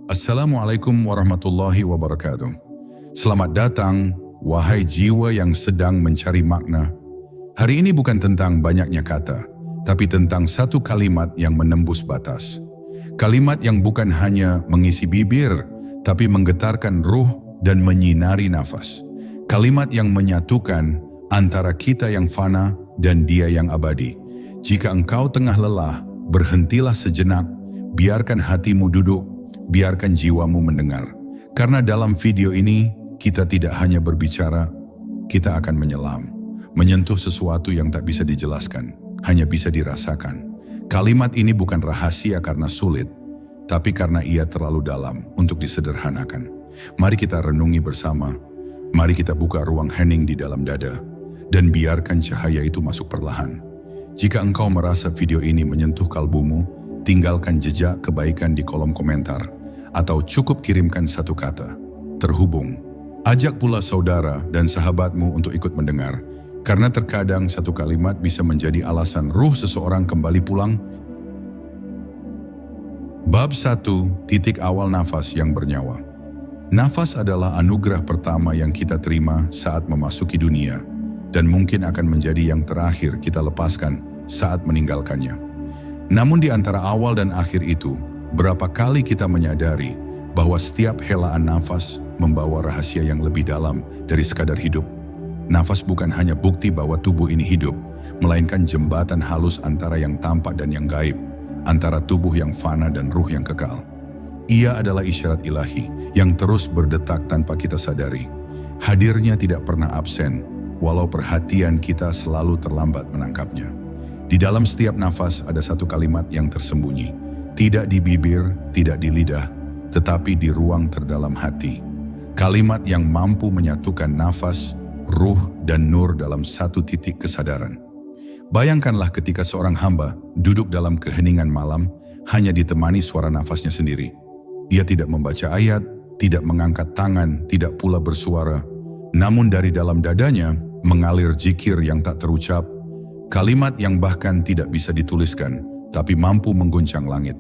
Assalamualaikum warahmatullahi wabarakatuh. Selamat datang, wahai jiwa yang sedang mencari makna. Hari ini bukan tentang banyaknya kata, tapi tentang satu kalimat yang menembus batas. Kalimat yang bukan hanya mengisi bibir, tapi menggetarkan ruh dan menyinari nafas. Kalimat yang menyatukan antara kita yang fana dan Dia yang abadi. Jika engkau tengah lelah, berhentilah sejenak, biarkan hatimu duduk, biarkan jiwamu mendengar. Karena dalam video ini, kita tidak hanya berbicara, kita akan menyelam, menyentuh sesuatu yang tak bisa dijelaskan, hanya bisa dirasakan. Kalimat ini bukan rahasia karena sulit, tapi karena ia terlalu dalam untuk disederhanakan. Mari kita renungi bersama, mari kita buka ruang hening di dalam dada, dan biarkan cahaya itu masuk perlahan. Jika engkau merasa video ini menyentuh kalbumu, tinggalkan jejak kebaikan di kolom komentar, atau cukup kirimkan satu kata, terhubung. Ajak pula saudara dan sahabatmu untuk ikut mendengar, karena terkadang satu kalimat bisa menjadi alasan ruh seseorang kembali pulang. Bab 1, titik awal nafas yang bernyawa. Nafas adalah anugerah pertama yang kita terima saat memasuki dunia, dan mungkin akan menjadi yang terakhir kita lepaskan saat meninggalkannya. Namun di antara awal dan akhir itu, berapa kali kita menyadari bahwa setiap helaan nafas membawa rahasia yang lebih dalam dari sekadar hidup. Nafas bukan hanya bukti bahwa tubuh ini hidup, melainkan jembatan halus antara yang tampak dan yang gaib, antara tubuh yang fana dan ruh yang kekal. Ia adalah isyarat ilahi yang terus berdetak tanpa kita sadari. Hadirnya tidak pernah absen, walau perhatian kita selalu terlambat menangkapnya. Di dalam setiap nafas ada satu kalimat yang tersembunyi, tidak di bibir, tidak di lidah, tetapi di ruang terdalam hati. Kalimat yang mampu menyatukan nafas, ruh, dan nur dalam satu titik kesadaran. Bayangkanlah ketika seorang hamba duduk dalam keheningan malam, hanya ditemani suara nafasnya sendiri. Ia tidak membaca ayat, tidak mengangkat tangan, tidak pula bersuara, namun dari dalam dadanya mengalir zikir yang tak terucap, kalimat yang bahkan tidak bisa dituliskan, tapi mampu mengguncang langit.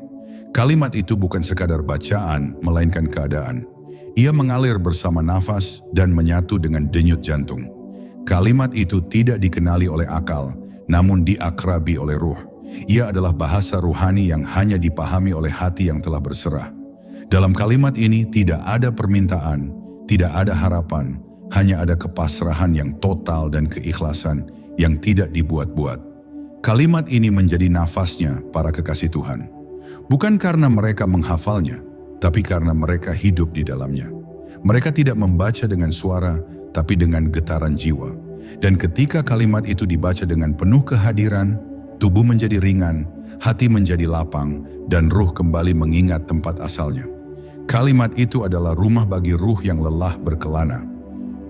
Kalimat itu bukan sekadar bacaan, melainkan keadaan. Ia mengalir bersama nafas dan menyatu dengan denyut jantung. Kalimat itu tidak dikenali oleh akal, namun diakrabi oleh ruh. Ia adalah bahasa ruhani yang hanya dipahami oleh hati yang telah berserah. Dalam kalimat ini tidak ada permintaan, tidak ada harapan, hanya ada kepasrahan yang total dan keikhlasan yang tidak dibuat-buat. Kalimat ini menjadi nafasnya para kekasih Tuhan. Bukan karena mereka menghafalnya, tapi karena mereka hidup di dalamnya. Mereka tidak membaca dengan suara, tapi dengan getaran jiwa. Dan ketika kalimat itu dibaca dengan penuh kehadiran, tubuh menjadi ringan, hati menjadi lapang, dan ruh kembali mengingat tempat asalnya. Kalimat itu adalah rumah bagi ruh yang lelah berkelana.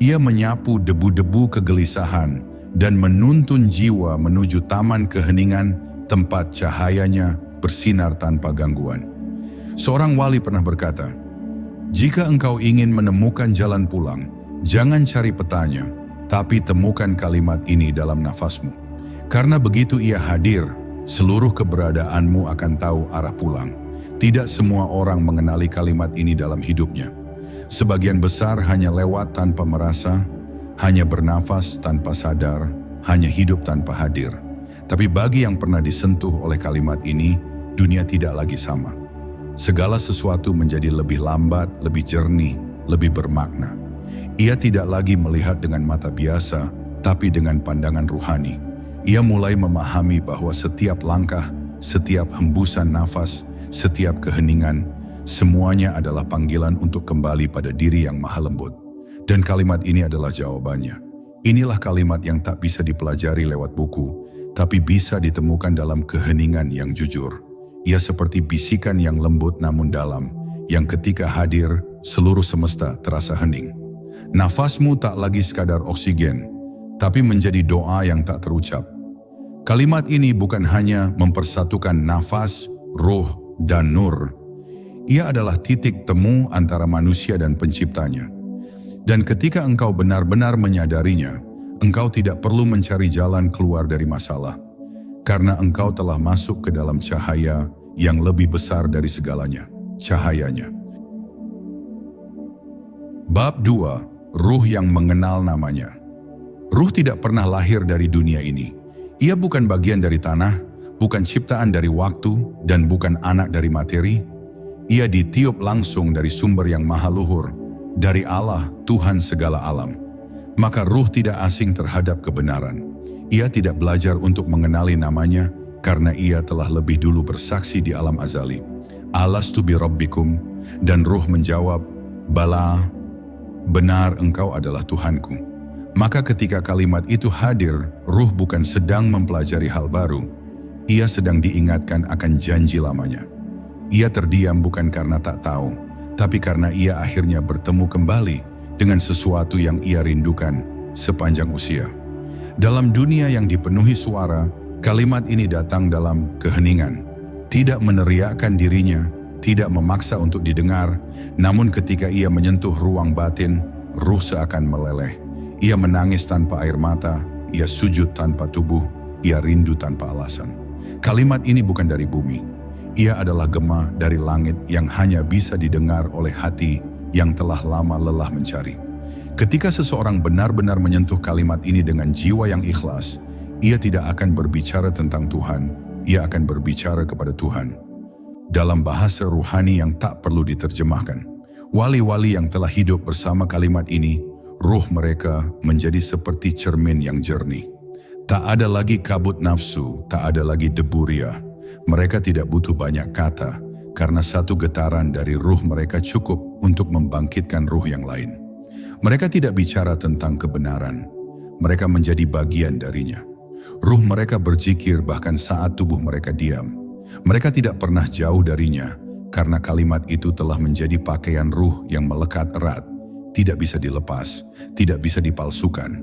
Ia menyapu debu-debu kegelisahan dan menuntun jiwa menuju taman keheningan, tempat cahayanya bersinar tanpa gangguan. Seorang wali pernah berkata, "Jika engkau ingin menemukan jalan pulang, jangan cari petanya, tapi temukan kalimat ini dalam nafasmu. Karena begitu ia hadir, seluruh keberadaanmu akan tahu arah pulang." Tidak semua orang mengenali kalimat ini dalam hidupnya. Sebagian besar hanya lewat tanpa merasa, hanya bernafas tanpa sadar, hanya hidup tanpa hadir. Tapi bagi yang pernah disentuh oleh kalimat ini, dunia tidak lagi sama. Segala sesuatu menjadi lebih lambat, lebih jernih, lebih bermakna. Ia tidak lagi melihat dengan mata biasa, tapi dengan pandangan ruhani. Ia mulai memahami bahwa setiap langkah, setiap hembusan nafas, setiap keheningan, semuanya adalah panggilan untuk kembali pada diri yang maha lembut. Dan kalimat ini adalah jawabannya. Inilah kalimat yang tak bisa dipelajari lewat buku, tapi bisa ditemukan dalam keheningan yang jujur. Ia seperti bisikan yang lembut namun dalam, yang ketika hadir, seluruh semesta terasa hening. Nafasmu tak lagi sekadar oksigen, tapi menjadi doa yang tak terucap. Kalimat ini bukan hanya mempersatukan nafas, ruh, dan nur. Ia adalah titik temu antara manusia dan penciptanya. Dan ketika engkau benar-benar menyadarinya, engkau tidak perlu mencari jalan keluar dari masalah. Karena engkau telah masuk ke dalam cahaya yang lebih besar dari segalanya, cahayanya. Bab 2. Ruh yang mengenal namanya. Ruh tidak pernah lahir dari dunia ini. Ia bukan bagian dari tanah, bukan ciptaan dari waktu, dan bukan anak dari materi. Ia ditiup langsung dari sumber yang maha luhur, dari Allah, Tuhan segala alam. Maka ruh tidak asing terhadap kebenaran. Ia tidak belajar untuk mengenali namanya, karena ia telah lebih dulu bersaksi di alam azali. Alastu bi rabbikum, dan ruh menjawab, Bala, benar engkau adalah Tuhanku. Maka ketika kalimat itu hadir, ruh bukan sedang mempelajari hal baru. Ia sedang diingatkan akan janji lamanya. Ia terdiam bukan karena tak tahu, tapi karena ia akhirnya bertemu kembali dengan sesuatu yang ia rindukan sepanjang usia. Dalam dunia yang dipenuhi suara, kalimat ini datang dalam keheningan. Tidak meneriakkan dirinya, tidak memaksa untuk didengar, namun ketika ia menyentuh ruang batin, ruh seakan meleleh. Ia menangis tanpa air mata, ia sujud tanpa tubuh, ia rindu tanpa alasan. Kalimat ini bukan dari bumi. Ia adalah gema dari langit yang hanya bisa didengar oleh hati yang telah lama lelah mencari. Ketika seseorang benar-benar menyentuh kalimat ini dengan jiwa yang ikhlas, ia tidak akan berbicara tentang Tuhan, ia akan berbicara kepada Tuhan. Dalam bahasa ruhani yang tak perlu diterjemahkan, wali-wali yang telah hidup bersama kalimat ini, ruh mereka menjadi seperti cermin yang jernih. Tak ada lagi kabut nafsu, tak ada lagi debu ria. Mereka tidak butuh banyak kata, karena satu getaran dari ruh mereka cukup untuk membangkitkan ruh yang lain. Mereka tidak bicara tentang kebenaran, mereka menjadi bagian darinya. Ruh mereka berzikir bahkan saat tubuh mereka diam. Mereka tidak pernah jauh darinya, karena kalimat itu telah menjadi pakaian ruh yang melekat erat. Tidak bisa dilepas, tidak bisa dipalsukan.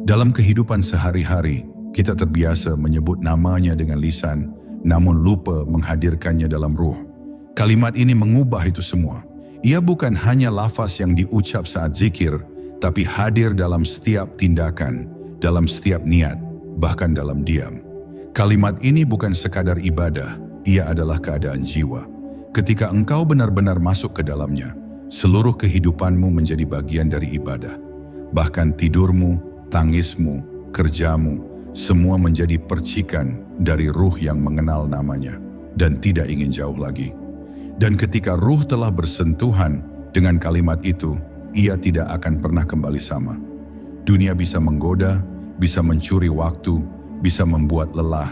Dalam kehidupan sehari-hari, kita terbiasa menyebut namanya dengan lisan, namun lupa menghadirkannya dalam ruh. Kalimat ini mengubah itu semua. Ia bukan hanya lafaz yang diucap saat zikir, tapi hadir dalam setiap tindakan, dalam setiap niat, bahkan dalam diam. Kalimat ini bukan sekadar ibadah, ia adalah keadaan jiwa. Ketika engkau benar-benar masuk ke dalamnya, seluruh kehidupanmu menjadi bagian dari ibadah. Bahkan tidurmu, tangismu, kerjamu, semua menjadi percikan dari ruh yang mengenal namanya dan tidak ingin jauh lagi. Dan ketika ruh telah bersentuhan dengan kalimat itu, ia tidak akan pernah kembali sama. Dunia bisa menggoda, bisa mencuri waktu, bisa membuat lelah,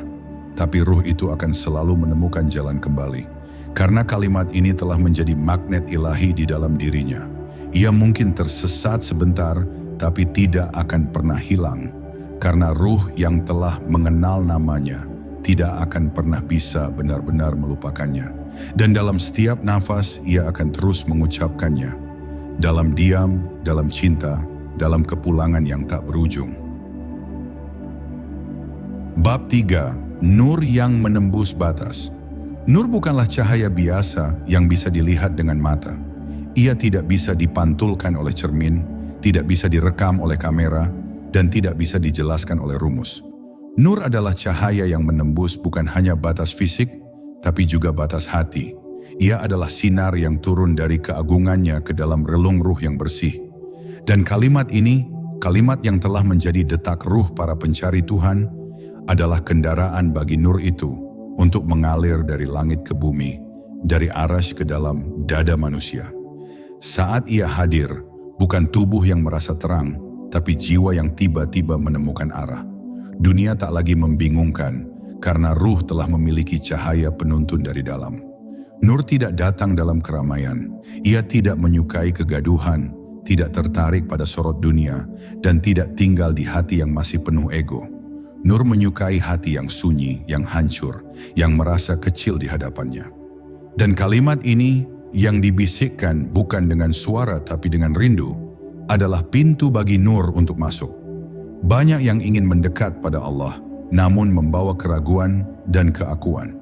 tapi ruh itu akan selalu menemukan jalan kembali. Karena kalimat ini telah menjadi magnet ilahi di dalam dirinya. Ia mungkin tersesat sebentar, tapi tidak akan pernah hilang. Karena ruh yang telah mengenal namanya tidak akan pernah bisa benar-benar melupakannya. Dan dalam setiap nafas ia akan terus mengucapkannya. Dalam diam, dalam cinta, dalam kepulangan yang tak berujung. Bab 3. Nur yang menembus batas. Nur bukanlah cahaya biasa yang bisa dilihat dengan mata. Ia tidak bisa dipantulkan oleh cermin, tidak bisa direkam oleh kamera, dan tidak bisa dijelaskan oleh rumus. Nur adalah cahaya yang menembus bukan hanya batas fisik, tapi juga batas hati. Ia adalah sinar yang turun dari keagungannya ke dalam relung ruh yang bersih. Dan kalimat ini, kalimat yang telah menjadi detak ruh para pencari Tuhan, adalah kendaraan bagi nur itu untuk mengalir dari langit ke bumi, dari aras ke dalam dada manusia. Saat ia hadir, bukan tubuh yang merasa terang, tapi jiwa yang tiba-tiba menemukan arah. Dunia tak lagi membingungkan, karena ruh telah memiliki cahaya penuntun dari dalam. Nur tidak datang dalam keramaian, ia tidak menyukai kegaduhan, tidak tertarik pada sorot dunia, dan tidak tinggal di hati yang masih penuh ego. Nur menyukai hati yang sunyi, yang hancur, yang merasa kecil di hadapannya. Dan kalimat ini yang dibisikkan bukan dengan suara tapi dengan rindu, adalah pintu bagi nur untuk masuk. Banyak yang ingin mendekat pada Allah, namun membawa keraguan dan keakuan.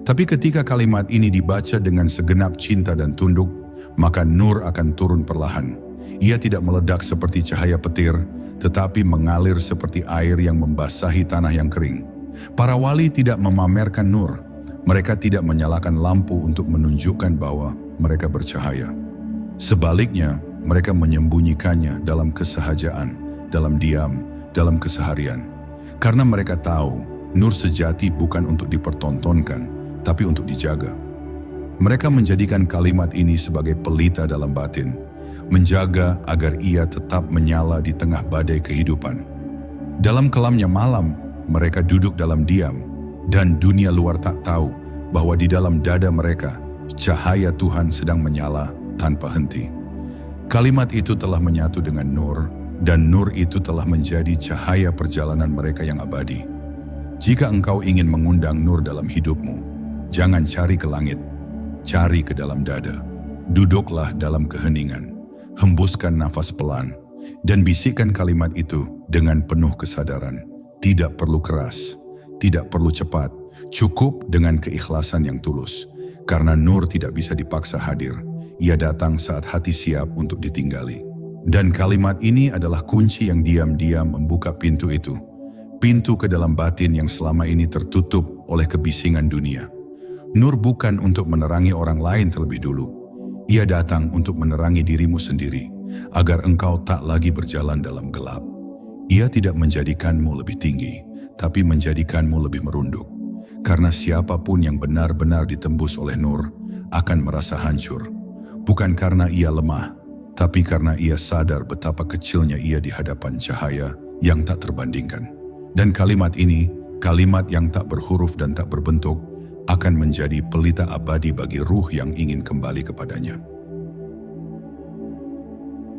Tapi ketika kalimat ini dibaca dengan segenap cinta dan tunduk, maka nur akan turun perlahan. Ia tidak meledak seperti cahaya petir, tetapi mengalir seperti air yang membasahi tanah yang kering. Para wali tidak memamerkan nur. Mereka tidak menyalakan lampu untuk menunjukkan bahwa mereka bercahaya. Sebaliknya, mereka menyembunyikannya dalam kesehajaan, dalam diam, dalam keseharian. Karena mereka tahu, nur sejati bukan untuk dipertontonkan, tapi untuk dijaga. Mereka menjadikan kalimat ini sebagai pelita dalam batin, menjaga agar ia tetap menyala di tengah badai kehidupan. Dalam kelamnya malam, mereka duduk dalam diam, dan dunia luar tak tahu bahwa di dalam dada mereka, cahaya Tuhan sedang menyala tanpa henti. Kalimat itu telah menyatu dengan nur, dan nur itu telah menjadi cahaya perjalanan mereka yang abadi. Jika engkau ingin mengundang nur dalam hidupmu, jangan cari ke langit, cari ke dalam dada. Duduklah dalam keheningan, hembuskan nafas pelan, dan bisikkan kalimat itu dengan penuh kesadaran. Tidak perlu keras, tidak perlu cepat, cukup dengan keikhlasan yang tulus. Karena nur tidak bisa dipaksa hadir, ia datang saat hati siap untuk ditinggali. Dan kalimat ini adalah kunci yang diam-diam membuka pintu itu. Pintu ke dalam batin yang selama ini tertutup oleh kebisingan dunia. Nur bukan untuk menerangi orang lain terlebih dulu. Ia datang untuk menerangi dirimu sendiri, agar engkau tak lagi berjalan dalam gelap. Ia tidak menjadikanmu lebih tinggi, tapi menjadikanmu lebih merunduk. Karena siapapun yang benar-benar ditembus oleh nur, akan merasa hancur. Bukan karena ia lemah, tapi karena ia sadar betapa kecilnya ia di hadapan cahaya yang tak terbandingkan. Dan kalimat ini, kalimat yang tak berhuruf dan tak berbentuk, akan menjadi pelita abadi bagi ruh yang ingin kembali kepadanya.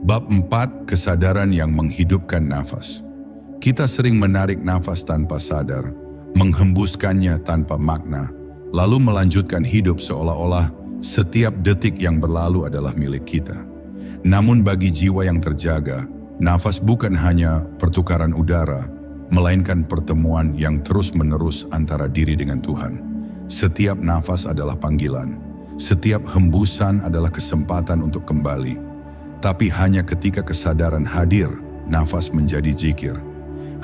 Bab 4. Kesadaran yang menghidupkan nafas. Kita sering menarik nafas tanpa sadar, menghembuskannya tanpa makna, lalu melanjutkan hidup seolah-olah setiap detik yang berlalu adalah milik kita. Namun bagi jiwa yang terjaga, nafas bukan hanya pertukaran udara, melainkan pertemuan yang terus-menerus antara diri dengan Tuhan. Setiap nafas adalah panggilan, setiap hembusan adalah kesempatan untuk kembali. Tapi hanya ketika kesadaran hadir, nafas menjadi zikir.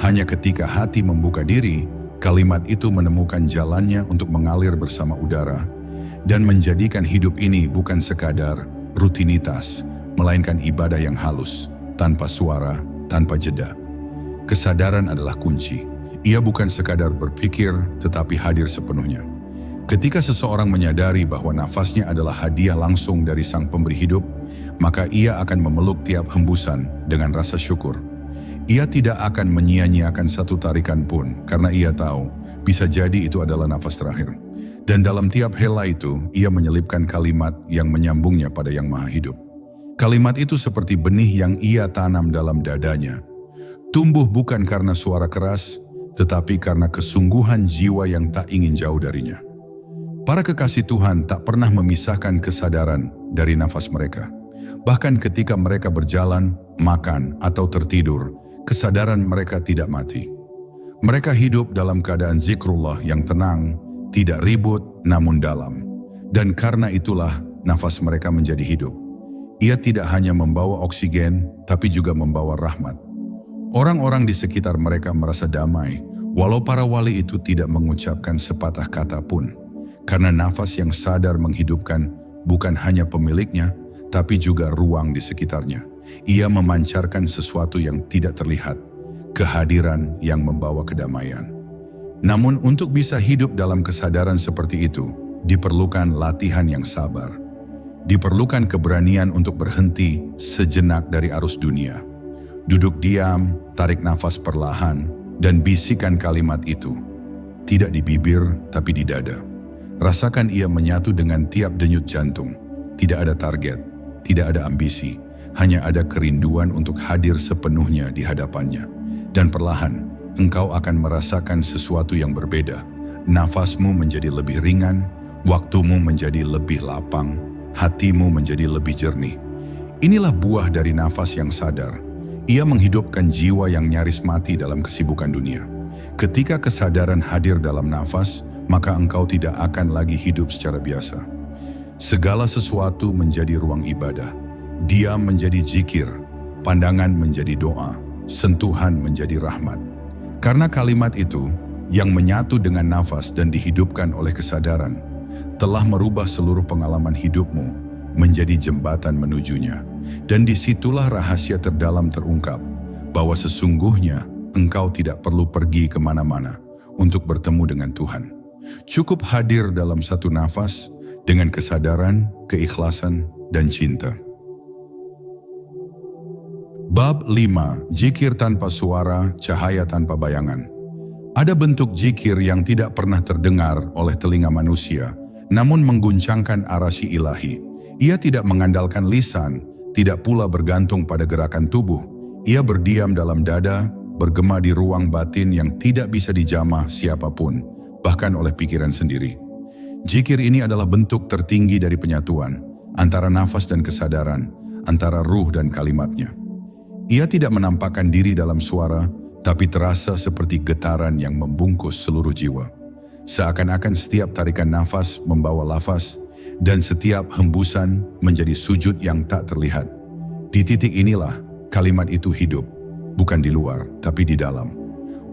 Hanya ketika hati membuka diri, kalimat itu menemukan jalannya untuk mengalir bersama udara, dan menjadikan hidup ini bukan sekadar rutinitas, melainkan ibadah yang halus, tanpa suara, tanpa jeda. Kesadaran adalah kunci. Ia bukan sekadar berpikir, tetapi hadir sepenuhnya. Ketika seseorang menyadari bahwa nafasnya adalah hadiah langsung dari Sang Pemberi hidup, maka ia akan memeluk tiap hembusan dengan rasa syukur. Ia tidak akan menyia-nyiakan satu tarikan pun, karena ia tahu, bisa jadi itu adalah nafas terakhir. Dan dalam tiap hela itu, ia menyelipkan kalimat yang menyambungnya pada Yang Maha Hidup. Kalimat itu seperti benih yang ia tanam dalam dadanya. Tumbuh bukan karena suara keras, tetapi karena kesungguhan jiwa yang tak ingin jauh darinya. Para kekasih Tuhan tak pernah memisahkan kesadaran dari nafas mereka. Bahkan ketika mereka berjalan, makan, atau tertidur, kesadaran mereka tidak mati. Mereka hidup dalam keadaan zikrullah yang tenang, tidak ribut, namun dalam. Dan karena itulah nafas mereka menjadi hidup. Ia tidak hanya membawa oksigen, tapi juga membawa rahmat. Orang-orang di sekitar mereka merasa damai, walau para wali itu tidak mengucapkan sepatah kata pun. Karena nafas yang sadar menghidupkan bukan hanya pemiliknya, tapi juga ruang di sekitarnya. Ia memancarkan sesuatu yang tidak terlihat, kehadiran yang membawa kedamaian. Namun untuk bisa hidup dalam kesadaran seperti itu, diperlukan latihan yang sabar. Diperlukan keberanian untuk berhenti sejenak dari arus dunia. Duduk diam, tarik nafas perlahan, dan bisikan kalimat itu. Tidak di bibir, tapi di dada. Rasakan ia menyatu dengan tiap denyut jantung. Tidak ada target, tidak ada ambisi, hanya ada kerinduan untuk hadir sepenuhnya di hadapannya. Dan perlahan, engkau akan merasakan sesuatu yang berbeda. Nafasmu menjadi lebih ringan, waktumu menjadi lebih lapang, hatimu menjadi lebih jernih. Inilah buah dari nafas yang sadar. Ia menghidupkan jiwa yang nyaris mati dalam kesibukan dunia. Ketika kesadaran hadir dalam nafas, maka engkau tidak akan lagi hidup secara biasa. Segala sesuatu menjadi ruang ibadah. Diam menjadi zikir, pandangan menjadi doa, sentuhan menjadi rahmat. Karena kalimat itu, yang menyatu dengan nafas dan dihidupkan oleh kesadaran, telah merubah seluruh pengalaman hidupmu menjadi jembatan menujunya. Dan disitulah rahasia terdalam terungkap, bahwa sesungguhnya engkau tidak perlu pergi kemana-mana untuk bertemu dengan Tuhan. Cukup hadir dalam satu nafas dengan kesadaran, keikhlasan, dan cinta. Bab 5. Zikir tanpa suara, cahaya tanpa bayangan. Ada bentuk zikir yang tidak pernah terdengar oleh telinga manusia, namun mengguncangkan arasi ilahi. Ia tidak mengandalkan lisan, tidak pula bergantung pada gerakan tubuh. Ia berdiam dalam dada, bergema di ruang batin yang tidak bisa dijamah siapapun, bahkan oleh pikiran sendiri. Zikir ini adalah bentuk tertinggi dari penyatuan, antara nafas dan kesadaran, antara ruh dan kalimatnya. Ia tidak menampakkan diri dalam suara, tapi terasa seperti getaran yang membungkus seluruh jiwa. Seakan-akan setiap tarikan nafas membawa lafaz, dan setiap hembusan menjadi sujud yang tak terlihat. Di titik inilah kalimat itu hidup, bukan di luar, tapi di dalam.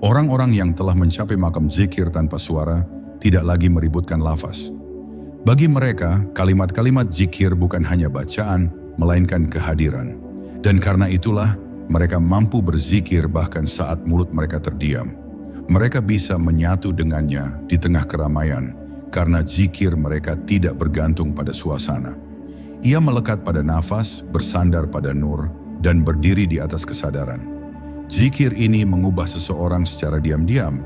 Orang-orang yang telah mencapai makam zikir tanpa suara tidak lagi meributkan lafaz. Bagi mereka, kalimat-kalimat zikir bukan hanya bacaan, melainkan kehadiran. Dan karena itulah, mereka mampu berzikir bahkan saat mulut mereka terdiam. Mereka bisa menyatu dengannya di tengah keramaian, karena zikir mereka tidak bergantung pada suasana. Ia melekat pada nafas, bersandar pada nur, dan berdiri di atas kesadaran. Zikir ini mengubah seseorang secara diam-diam.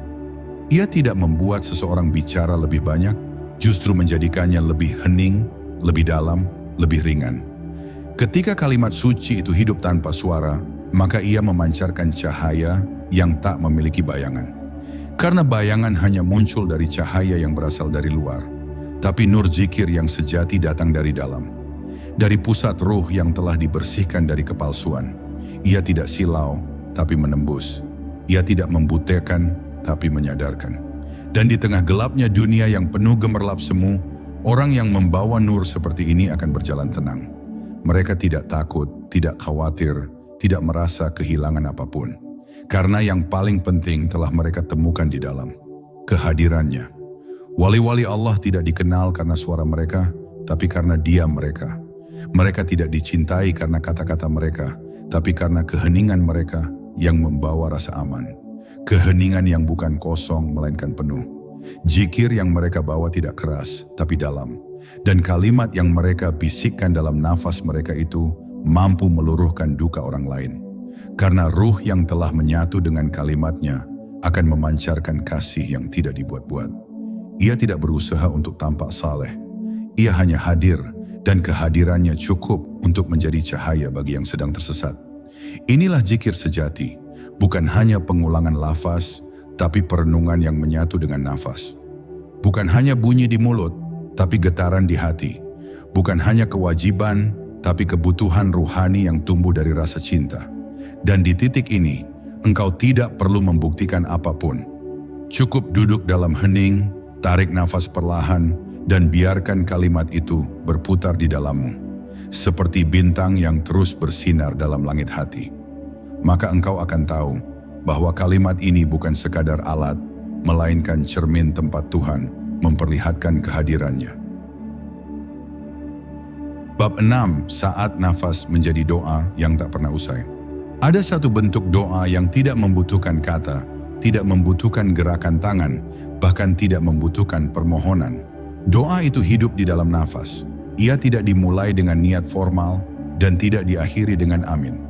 Ia tidak membuat seseorang bicara lebih banyak, justru menjadikannya lebih hening, lebih dalam, lebih ringan. Ketika kalimat suci itu hidup tanpa suara, maka ia memancarkan cahaya yang tak memiliki bayangan. Karena bayangan hanya muncul dari cahaya yang berasal dari luar, tapi nur zikir yang sejati datang dari dalam. Dari pusat ruh yang telah dibersihkan dari kepalsuan. Ia tidak silau, tapi menembus. Ia tidak membutakan, tapi menyadarkan. Dan di tengah gelapnya dunia yang penuh gemerlap semu, orang yang membawa nur seperti ini akan berjalan tenang. Mereka tidak takut, tidak khawatir, tidak merasa kehilangan apapun. Karena yang paling penting telah mereka temukan di dalam kehadirannya. Wali-wali Allah tidak dikenal karena suara mereka, tapi karena diam mereka. Mereka tidak dicintai karena kata-kata mereka, tapi karena keheningan mereka yang membawa rasa aman. Keheningan yang bukan kosong melainkan penuh. Zikir yang mereka bawa tidak keras, tapi dalam. Dan kalimat yang mereka bisikkan dalam nafas mereka itu mampu meluruhkan duka orang lain. Karena ruh yang telah menyatu dengan kalimatnya akan memancarkan kasih yang tidak dibuat-buat. Ia tidak berusaha untuk tampak saleh. Ia hanya hadir, dan kehadirannya cukup untuk menjadi cahaya bagi yang sedang tersesat. Inilah zikir sejati, bukan hanya pengulangan lafaz, tapi perenungan yang menyatu dengan nafas. Bukan hanya bunyi di mulut, tapi getaran di hati. Bukan hanya kewajiban, tapi kebutuhan ruhani yang tumbuh dari rasa cinta. Dan di titik ini, engkau tidak perlu membuktikan apapun. Cukup duduk dalam hening, tarik nafas perlahan, dan biarkan kalimat itu berputar di dalammu. Seperti bintang yang terus bersinar dalam langit hati. Maka engkau akan tahu bahwa kalimat ini bukan sekadar alat, melainkan cermin tempat Tuhan memperlihatkan kehadirannya. Bab 6. Saat nafas menjadi doa yang tak pernah usai. Ada satu bentuk doa yang tidak membutuhkan kata, tidak membutuhkan gerakan tangan, bahkan tidak membutuhkan permohonan. Doa itu hidup di dalam nafas. Ia tidak dimulai dengan niat formal dan tidak diakhiri dengan amin.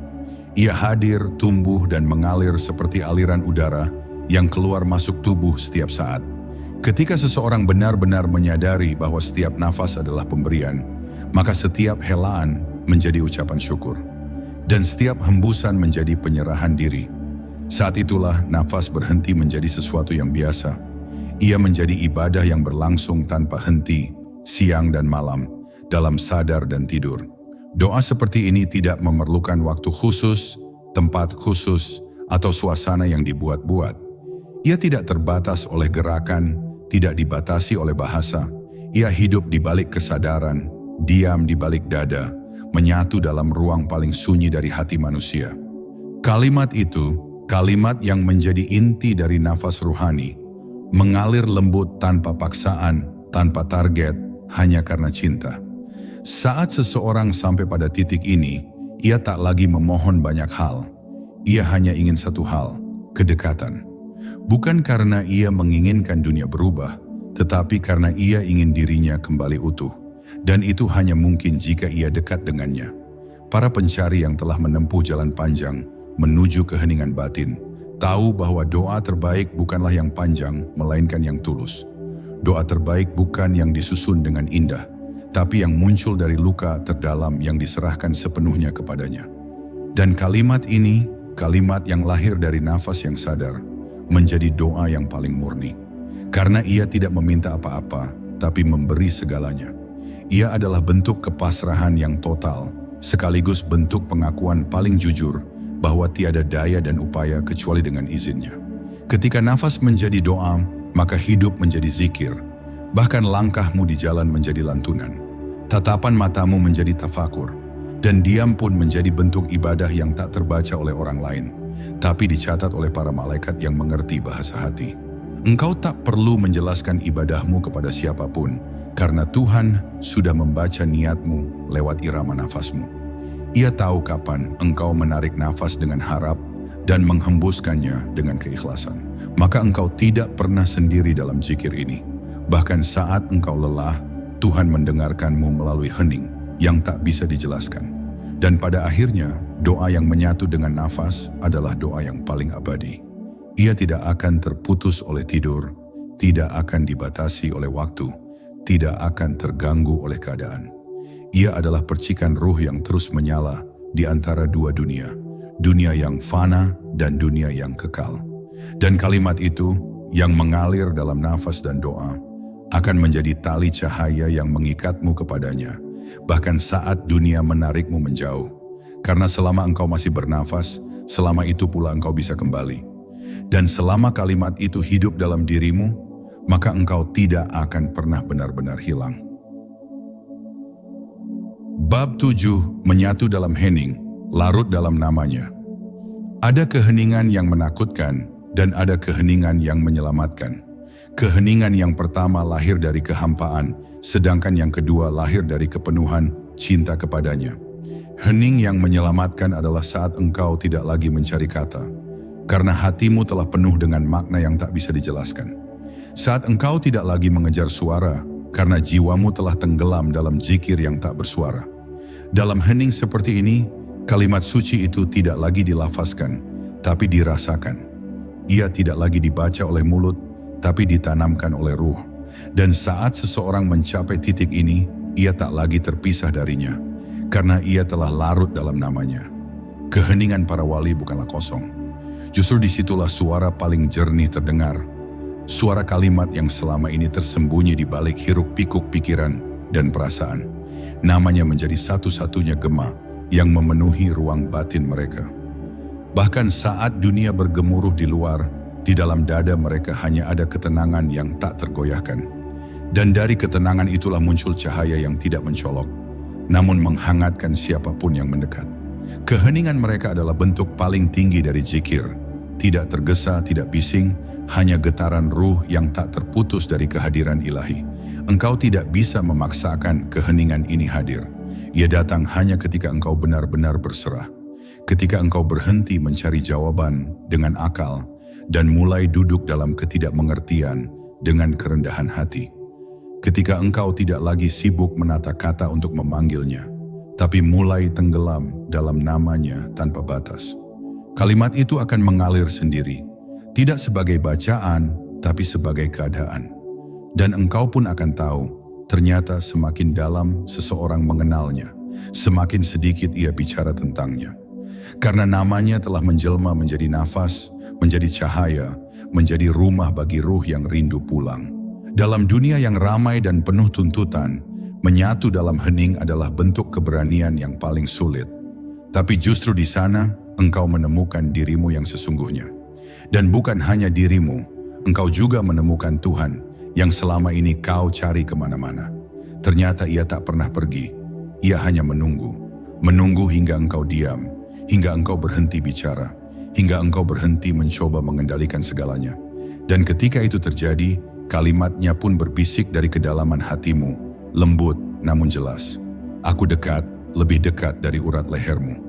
Ia hadir, tumbuh, dan mengalir seperti aliran udara yang keluar masuk tubuh setiap saat. Ketika seseorang benar-benar menyadari bahwa setiap nafas adalah pemberian, maka setiap helaan menjadi ucapan syukur. Dan setiap hembusan menjadi penyerahan diri. Saat itulah nafas berhenti menjadi sesuatu yang biasa. Ia menjadi ibadah yang berlangsung tanpa henti, siang dan malam, dalam sadar dan tidur. Doa seperti ini tidak memerlukan waktu khusus, tempat khusus, atau suasana yang dibuat-buat. Ia tidak terbatas oleh gerakan, tidak dibatasi oleh bahasa. Ia hidup di balik kesadaran, diam di balik dada, menyatu dalam ruang paling sunyi dari hati manusia. Kalimat itu, kalimat yang menjadi inti dari nafas ruhani, mengalir lembut tanpa paksaan, tanpa target, hanya karena cinta. Saat seseorang sampai pada titik ini, ia tak lagi memohon banyak hal. Ia hanya ingin satu hal, kedekatan. Bukan karena ia menginginkan dunia berubah, tetapi karena ia ingin dirinya kembali utuh. Dan itu hanya mungkin jika ia dekat dengannya. Para pencari yang telah menempuh jalan panjang menuju keheningan batin, tahu bahwa doa terbaik bukanlah yang panjang, melainkan yang tulus. Doa terbaik bukan yang disusun dengan indah, tapi yang muncul dari luka terdalam yang diserahkan sepenuhnya kepadanya. Dan kalimat ini, kalimat yang lahir dari nafas yang sadar, menjadi doa yang paling murni. Karena ia tidak meminta apa-apa, tapi memberi segalanya. Ia adalah bentuk kepasrahan yang total, sekaligus bentuk pengakuan paling jujur bahwa tiada daya dan upaya kecuali dengan izinnya. Ketika nafas menjadi doa, maka hidup menjadi zikir. Bahkan langkahmu di jalan menjadi lantunan. Tatapan matamu menjadi tafakur. Dan diam pun menjadi bentuk ibadah yang tak terbaca oleh orang lain, tapi dicatat oleh para malaikat yang mengerti bahasa hati. Engkau tak perlu menjelaskan ibadahmu kepada siapapun, karena Tuhan sudah membaca niatmu lewat irama nafasmu. Ia tahu kapan engkau menarik nafas dengan harap dan menghembuskannya dengan keikhlasan. Maka engkau tidak pernah sendiri dalam zikir ini. Bahkan saat engkau lelah, Tuhan mendengarkanmu melalui hening yang tak bisa dijelaskan. Dan pada akhirnya, doa yang menyatu dengan nafas adalah doa yang paling abadi. Ia tidak akan terputus oleh tidur, tidak akan dibatasi oleh waktu, tidak akan terganggu oleh keadaan. Ia adalah percikan ruh yang terus menyala di antara dua dunia, dunia yang fana dan dunia yang kekal. Dan kalimat itu yang mengalir dalam nafas dan doa akan menjadi tali cahaya yang mengikatmu kepadanya, bahkan saat dunia menarikmu menjauh. Karena selama engkau masih bernafas, selama itu pula engkau bisa kembali. Dan selama kalimat itu hidup dalam dirimu, maka engkau tidak akan pernah benar-benar hilang. Bab 7, menyatu dalam hening, larut dalam namanya. Ada keheningan yang menakutkan dan ada keheningan yang menyelamatkan. Keheningan yang pertama lahir dari kehampaan, sedangkan yang kedua lahir dari kepenuhan cinta kepadanya. Hening yang menyelamatkan adalah saat engkau tidak lagi mencari kata, karena hatimu telah penuh dengan makna yang tak bisa dijelaskan. Saat engkau tidak lagi mengejar suara, karena jiwamu telah tenggelam dalam zikir yang tak bersuara. Dalam hening seperti ini, kalimat suci itu tidak lagi dilafazkan, tapi dirasakan. Ia tidak lagi dibaca oleh mulut, tapi ditanamkan oleh ruh. Dan saat seseorang mencapai titik ini, ia tak lagi terpisah darinya, karena ia telah larut dalam namanya. Keheningan para wali bukanlah kosong. Justru disitulah suara paling jernih terdengar. Suara kalimat yang selama ini tersembunyi di balik hiruk-pikuk pikiran dan perasaan. Namanya menjadi satu-satunya gema yang memenuhi ruang batin mereka. Bahkan saat dunia bergemuruh di luar, di dalam dada mereka hanya ada ketenangan yang tak tergoyahkan. Dan dari ketenangan itulah muncul cahaya yang tidak mencolok, namun menghangatkan siapapun yang mendekat. Keheningan mereka adalah bentuk paling tinggi dari zikir. Tidak tergesa, tidak bising, hanya getaran ruh yang tak terputus dari kehadiran ilahi. Engkau tidak bisa memaksakan keheningan ini hadir. Ia datang hanya ketika engkau benar-benar berserah. Ketika engkau berhenti mencari jawaban dengan akal dan mulai duduk dalam ketidakmengertian dengan kerendahan hati. Ketika engkau tidak lagi sibuk menata kata untuk memanggilnya, tapi mulai tenggelam dalam namanya tanpa batas. Kalimat itu akan mengalir sendiri, tidak sebagai bacaan, tapi sebagai keadaan. Dan engkau pun akan tahu, ternyata semakin dalam seseorang mengenalnya, semakin sedikit ia bicara tentangnya. Karena namanya telah menjelma menjadi nafas, menjadi cahaya, menjadi rumah bagi ruh yang rindu pulang. Dalam dunia yang ramai dan penuh tuntutan, menyatu dalam hening adalah bentuk keberanian yang paling sulit. Tapi justru di sana, engkau menemukan dirimu yang sesungguhnya. Dan bukan hanya dirimu, engkau juga menemukan Tuhan yang selama ini kau cari kemana-mana. Ternyata ia tak pernah pergi, ia hanya menunggu. Menunggu hingga engkau diam, hingga engkau berhenti bicara, hingga engkau berhenti mencoba mengendalikan segalanya. Dan ketika itu terjadi, kalimatnya pun berbisik dari kedalaman hatimu, lembut namun jelas. Aku dekat, lebih dekat dari urat lehermu.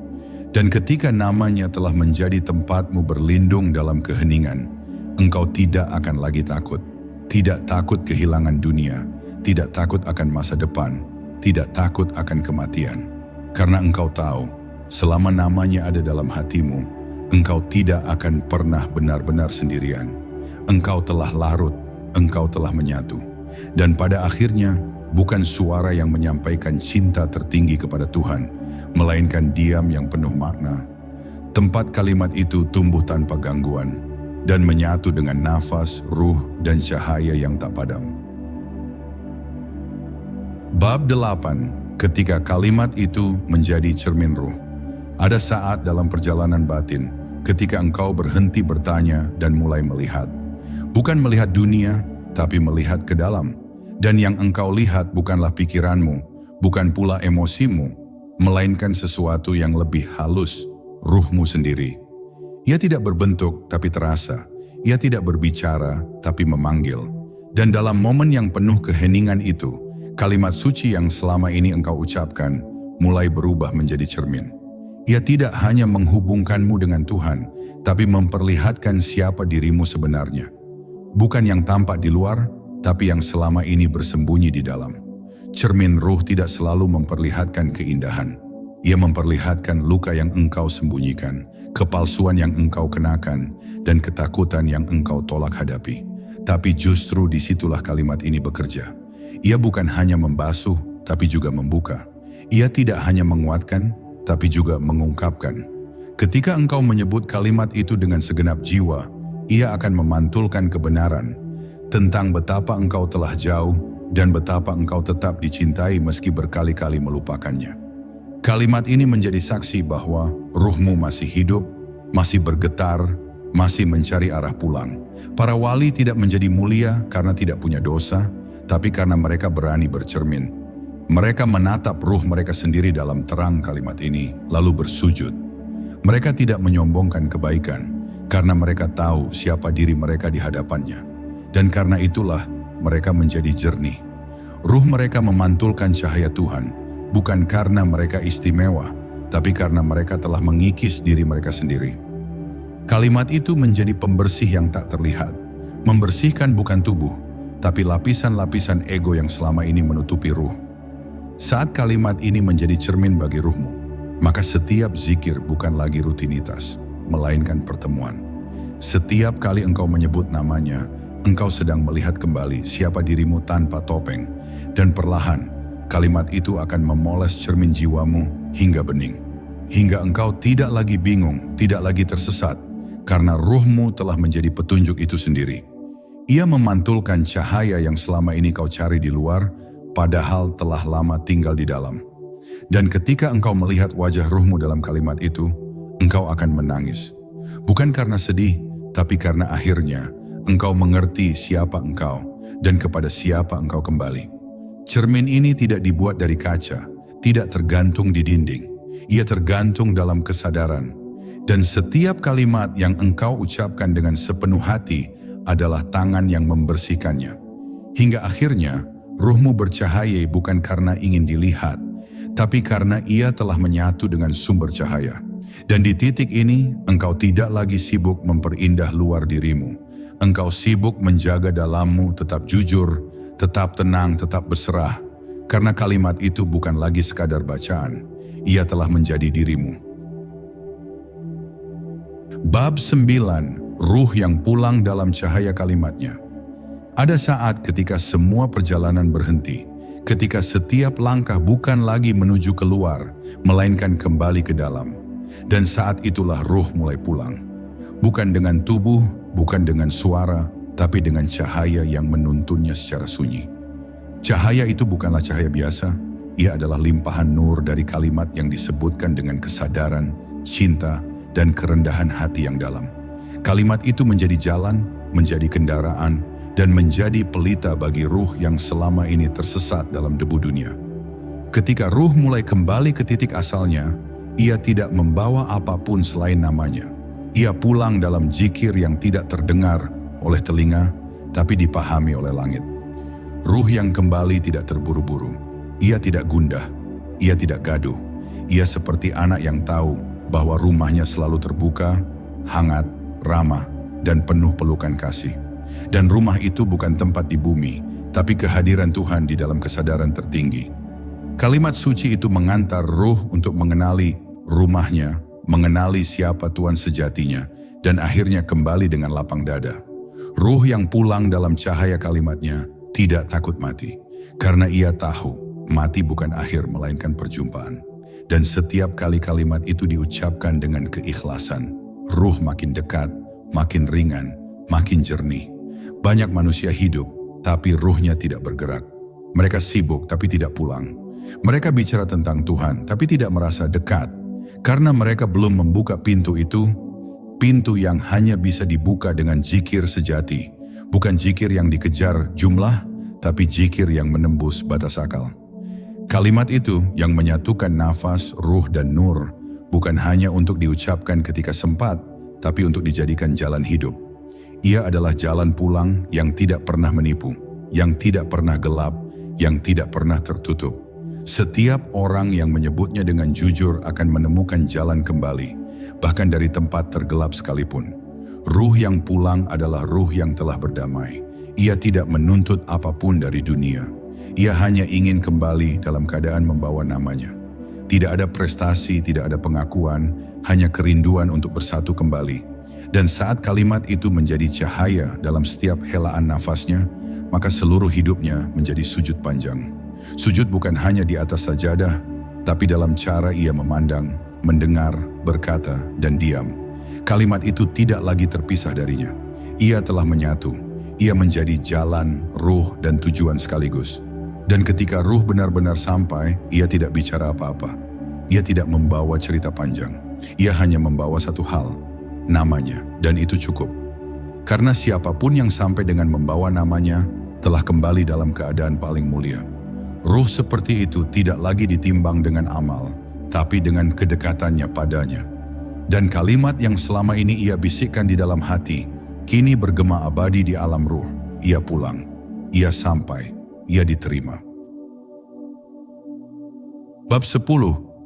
Dan ketika namanya telah menjadi tempatmu berlindung dalam keheningan, engkau tidak akan lagi takut. Tidak takut kehilangan dunia, tidak takut akan masa depan, tidak takut akan kematian. Karena engkau tahu, selama namanya ada dalam hatimu, engkau tidak akan pernah benar-benar sendirian. Engkau telah larut, engkau telah menyatu. Dan pada akhirnya, bukan suara yang menyampaikan cinta tertinggi kepada Tuhan, melainkan diam yang penuh makna. Tempat kalimat itu tumbuh tanpa gangguan, dan menyatu dengan nafas, ruh, dan cahaya yang tak padam. Bab 8, ketika kalimat itu menjadi cermin ruh. Ada saat dalam perjalanan batin, ketika engkau berhenti bertanya dan mulai melihat. Bukan melihat dunia, tapi melihat ke dalam. Dan yang engkau lihat bukanlah pikiranmu, bukan pula emosimu, melainkan sesuatu yang lebih halus, ruhmu sendiri. Ia tidak berbentuk tapi terasa, ia tidak berbicara tapi memanggil. Dan dalam momen yang penuh keheningan itu, kalimat suci yang selama ini engkau ucapkan mulai berubah menjadi cermin. Ia tidak hanya menghubungkanmu dengan Tuhan, tapi memperlihatkan siapa dirimu sebenarnya. Bukan yang tampak di luar, tapi yang selama ini bersembunyi di dalam. Cermin ruh tidak selalu memperlihatkan keindahan. Ia memperlihatkan luka yang engkau sembunyikan, kepalsuan yang engkau kenakan, dan ketakutan yang engkau tolak hadapi. Tapi justru disitulah kalimat ini bekerja. Ia bukan hanya membasuh, tapi juga membuka. Ia tidak hanya menguatkan, tapi juga mengungkapkan. Ketika engkau menyebut kalimat itu dengan segenap jiwa, ia akan memantulkan kebenaran tentang betapa engkau telah jauh dan betapa engkau tetap dicintai meski berkali-kali melupakannya. Kalimat ini menjadi saksi bahwa ruhmu masih hidup, masih bergetar, masih mencari arah pulang. Para wali tidak menjadi mulia karena tidak punya dosa, tapi karena mereka berani bercermin. Mereka menatap ruh mereka sendiri dalam terang kalimat ini, lalu bersujud. Mereka tidak menyombongkan kebaikan, karena mereka tahu siapa diri mereka di hadapannya. Dan karena itulah mereka menjadi jernih. Ruh mereka memantulkan cahaya Tuhan, bukan karena mereka istimewa, tapi karena mereka telah mengikis diri mereka sendiri. Kalimat itu menjadi pembersih yang tak terlihat. Membersihkan bukan tubuh, tapi lapisan-lapisan ego yang selama ini menutupi ruh. Saat kalimat ini menjadi cermin bagi ruhmu, maka setiap zikir bukan lagi rutinitas, melainkan pertemuan. Setiap kali engkau menyebut namanya, engkau sedang melihat kembali siapa dirimu tanpa topeng, dan perlahan kalimat itu akan memoles cermin jiwamu hingga bening. Hingga engkau tidak lagi bingung, tidak lagi tersesat, karena ruhmu telah menjadi petunjuk itu sendiri. Ia memantulkan cahaya yang selama ini kau cari di luar, padahal telah lama tinggal di dalam. Dan ketika engkau melihat wajah ruhmu dalam kalimat itu, engkau akan menangis. Bukan karena sedih, tapi karena akhirnya engkau mengerti siapa engkau dan kepada siapa engkau kembali. Cermin ini tidak dibuat dari kaca, tidak tergantung di dinding. Ia tergantung dalam kesadaran. Dan setiap kalimat yang engkau ucapkan dengan sepenuh hati adalah tangan yang membersihkannya. Hingga akhirnya, ruhmu bercahaya bukan karena ingin dilihat, tapi karena ia telah menyatu dengan sumber cahaya. Dan di titik ini, engkau tidak lagi sibuk memperindah luar dirimu. Engkau sibuk menjaga dalammu tetap jujur, tetap tenang, tetap berserah. Karena kalimat itu bukan lagi sekadar bacaan, ia telah menjadi dirimu. Bab 9, ruh yang pulang dalam cahaya kalimatnya. Ada saat ketika semua perjalanan berhenti, ketika setiap langkah bukan lagi menuju keluar, melainkan kembali ke dalam. Dan saat itulah ruh mulai pulang. Bukan dengan tubuh, bukan dengan suara, tapi dengan cahaya yang menuntunnya secara sunyi. Cahaya itu bukanlah cahaya biasa, ia adalah limpahan nur dari kalimat yang disebutkan dengan kesadaran, cinta, dan kerendahan hati yang dalam. Kalimat itu menjadi jalan, menjadi kendaraan, dan menjadi pelita bagi ruh yang selama ini tersesat dalam debu dunia. Ketika ruh mulai kembali ke titik asalnya, ia tidak membawa apapun selain namanya. Ia pulang dalam zikir yang tidak terdengar oleh telinga, tapi dipahami oleh langit. Ruh yang kembali tidak terburu-buru. Ia tidak gundah. Ia tidak gaduh. Ia seperti anak yang tahu bahwa rumahnya selalu terbuka, hangat, ramah, dan penuh pelukan kasih. Dan rumah itu bukan tempat di bumi, tapi kehadiran Tuhan di dalam kesadaran tertinggi. Kalimat suci itu mengantar ruh untuk mengenali rumahnya, mengenali siapa Tuhan sejatinya, dan akhirnya kembali dengan lapang dada. Ruh yang pulang dalam cahaya kalimatnya tidak takut mati, karena ia tahu mati bukan akhir melainkan perjumpaan. Dan setiap kali kalimat itu diucapkan dengan keikhlasan, ruh makin dekat, makin ringan, makin jernih. Banyak manusia hidup, tapi ruhnya tidak bergerak. Mereka sibuk tapi tidak pulang. Mereka bicara tentang Tuhan tapi tidak merasa dekat, karena mereka belum membuka pintu itu, pintu yang hanya bisa dibuka dengan zikir sejati, bukan zikir yang dikejar jumlah, tapi zikir yang menembus batas akal. Kalimat itu yang menyatukan nafas, ruh, dan nur, bukan hanya untuk diucapkan ketika sempat, tapi untuk dijadikan jalan hidup. Ia adalah jalan pulang yang tidak pernah menipu, yang tidak pernah gelap, yang tidak pernah tertutup. Setiap orang yang menyebutnya dengan jujur akan menemukan jalan kembali, bahkan dari tempat tergelap sekalipun. Ruh yang pulang adalah ruh yang telah berdamai. Ia tidak menuntut apapun dari dunia. Ia hanya ingin kembali dalam keadaan membawa namanya. Tidak ada prestasi, tidak ada pengakuan, hanya kerinduan untuk bersatu kembali. Dan saat kalimat itu menjadi cahaya dalam setiap helaan nafasnya, maka seluruh hidupnya menjadi sujud panjang. Sujud bukan hanya di atas sajadah, tapi dalam cara ia memandang, mendengar, berkata, dan diam. Kalimat itu tidak lagi terpisah darinya. Ia telah menyatu. Ia menjadi jalan, ruh, dan tujuan sekaligus. Dan ketika ruh benar-benar sampai, ia tidak bicara apa-apa. Ia tidak membawa cerita panjang. Ia hanya membawa satu hal, namanya, dan itu cukup. Karena siapapun yang sampai dengan membawa namanya, telah kembali dalam keadaan paling mulia. Ruh seperti itu tidak lagi ditimbang dengan amal, tapi dengan kedekatannya padanya. Dan kalimat yang selama ini ia bisikkan di dalam hati, kini bergema abadi di alam ruh. Ia pulang, ia sampai, ia diterima. Bab 10.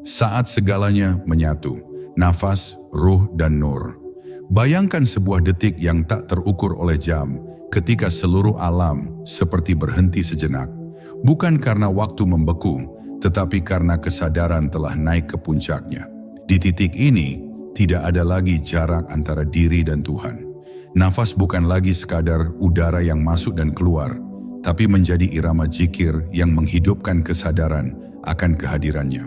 Saat segalanya menyatu, nafas, ruh, dan nur. Bayangkan sebuah detik yang tak terukur oleh jam, ketika seluruh alam seperti berhenti sejenak. Bukan karena waktu membeku, tetapi karena kesadaran telah naik ke puncaknya. Di titik ini, tidak ada lagi jarak antara diri dan Tuhan. Nafas bukan lagi sekadar udara yang masuk dan keluar, tapi menjadi irama zikir yang menghidupkan kesadaran akan kehadirannya.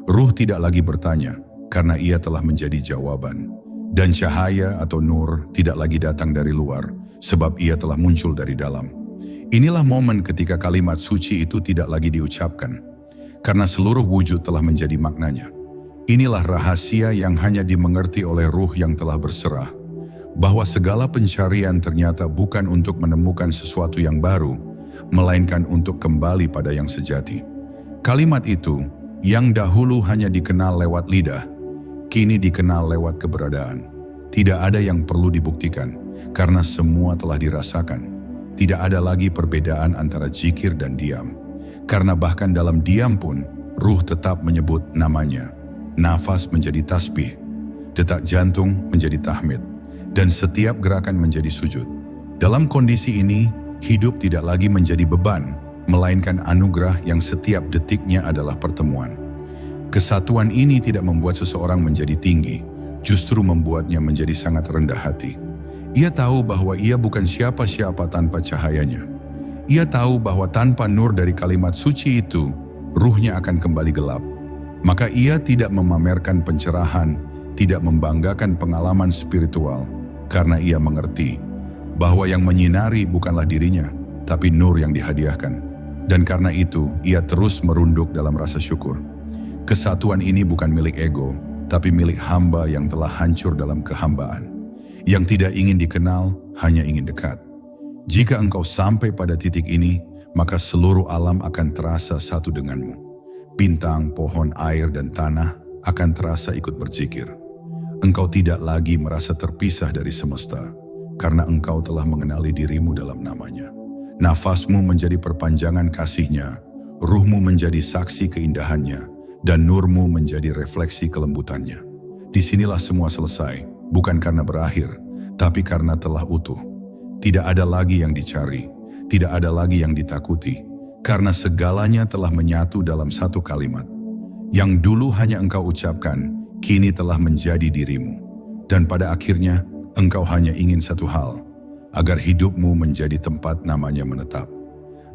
Ruh tidak lagi bertanya, karena ia telah menjadi jawaban. Dan cahaya atau nur tidak lagi datang dari luar, sebab ia telah muncul dari dalam. Inilah momen ketika kalimat suci itu tidak lagi diucapkan, karena seluruh wujud telah menjadi maknanya. Inilah rahasia yang hanya dimengerti oleh ruh yang telah berserah, bahwa segala pencarian ternyata bukan untuk menemukan sesuatu yang baru, melainkan untuk kembali pada yang sejati. Kalimat itu, yang dahulu hanya dikenal lewat lidah, kini dikenal lewat keberadaan. Tidak ada yang perlu dibuktikan, karena semua telah dirasakan. Tidak ada lagi perbedaan antara zikir dan diam. Karena bahkan dalam diam pun, ruh tetap menyebut namanya. Nafas menjadi tasbih, detak jantung menjadi tahmid, dan setiap gerakan menjadi sujud. Dalam kondisi ini, hidup tidak lagi menjadi beban, melainkan anugerah yang setiap detiknya adalah pertemuan. Kesatuan ini tidak membuat seseorang menjadi tinggi, justru membuatnya menjadi sangat rendah hati. Ia tahu bahwa ia bukan siapa-siapa tanpa cahayanya. Ia tahu bahwa tanpa nur dari kalimat suci itu, ruhnya akan kembali gelap. Maka ia tidak memamerkan pencerahan, tidak membanggakan pengalaman spiritual, karena ia mengerti bahwa yang menyinari bukanlah dirinya, tapi nur yang dihadiahkan. Dan karena itu, ia terus merunduk dalam rasa syukur. Kesatuan ini bukan milik ego, tapi milik hamba yang telah hancur dalam kehambaan. Yang tidak ingin dikenal, hanya ingin dekat. Jika engkau sampai pada titik ini, maka seluruh alam akan terasa satu denganmu. Bintang, pohon, air, dan tanah akan terasa ikut berzikir. Engkau tidak lagi merasa terpisah dari semesta, karena engkau telah mengenali dirimu dalam namanya. Nafasmu menjadi perpanjangan kasihnya, ruhmu menjadi saksi keindahannya, dan nurmu menjadi refleksi kelembutannya. Disinilah semua selesai, bukan karena berakhir, tapi karena telah utuh. Tidak ada lagi yang dicari, tidak ada lagi yang ditakuti, karena segalanya telah menyatu dalam satu kalimat. Yang dulu hanya engkau ucapkan, kini telah menjadi dirimu. Dan pada akhirnya, engkau hanya ingin satu hal, agar hidupmu menjadi tempat namanya menetap.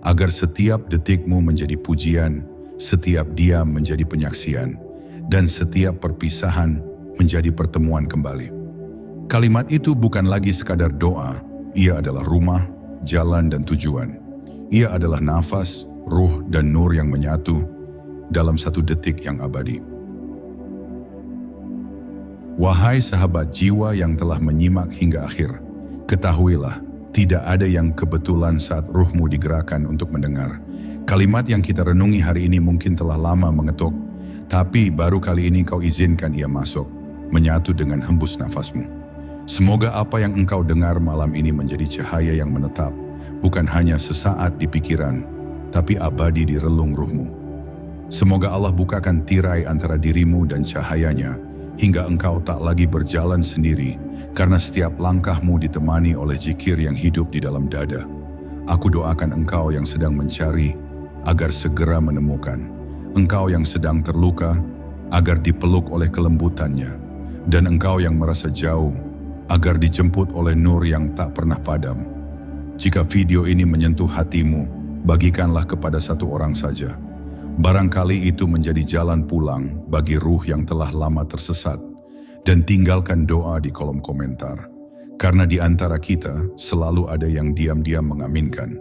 Agar setiap detikmu menjadi pujian, setiap diam menjadi penyaksian, dan setiap perpisahan menjadi pertemuan kembali. Kalimat itu bukan lagi sekadar doa, ia adalah rumah, jalan, dan tujuan. Ia adalah nafas, ruh, dan nur yang menyatu dalam satu detik yang abadi. Wahai sahabat jiwa yang telah menyimak hingga akhir, ketahuilah, tidak ada yang kebetulan saat ruhmu digerakkan untuk mendengar. Kalimat yang kita renungi hari ini mungkin telah lama mengetuk, tapi baru kali ini kau izinkan ia masuk, menyatu dengan hembus nafasmu. Semoga apa yang engkau dengar malam ini menjadi cahaya yang menetap, bukan hanya sesaat di pikiran, tapi abadi di relung ruhmu. Semoga Allah bukakan tirai antara dirimu dan cahayanya, hingga engkau tak lagi berjalan sendiri, karena setiap langkahmu ditemani oleh zikir yang hidup di dalam dada. Aku doakan engkau yang sedang mencari, agar segera menemukan. Engkau yang sedang terluka, agar dipeluk oleh kelembutannya. Dan engkau yang merasa jauh, agar dijemput oleh nur yang tak pernah padam. Jika video ini menyentuh hatimu, bagikanlah kepada satu orang saja. Barangkali itu menjadi jalan pulang bagi ruh yang telah lama tersesat, dan tinggalkan doa di kolom komentar. Karena di antara kita selalu ada yang diam-diam mengaminkan.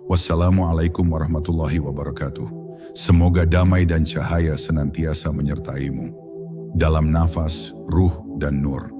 Wassalamualaikum warahmatullahi wabarakatuh. Semoga damai dan cahaya senantiasa menyertaimu. Dalam nafas, ruh, dan nur.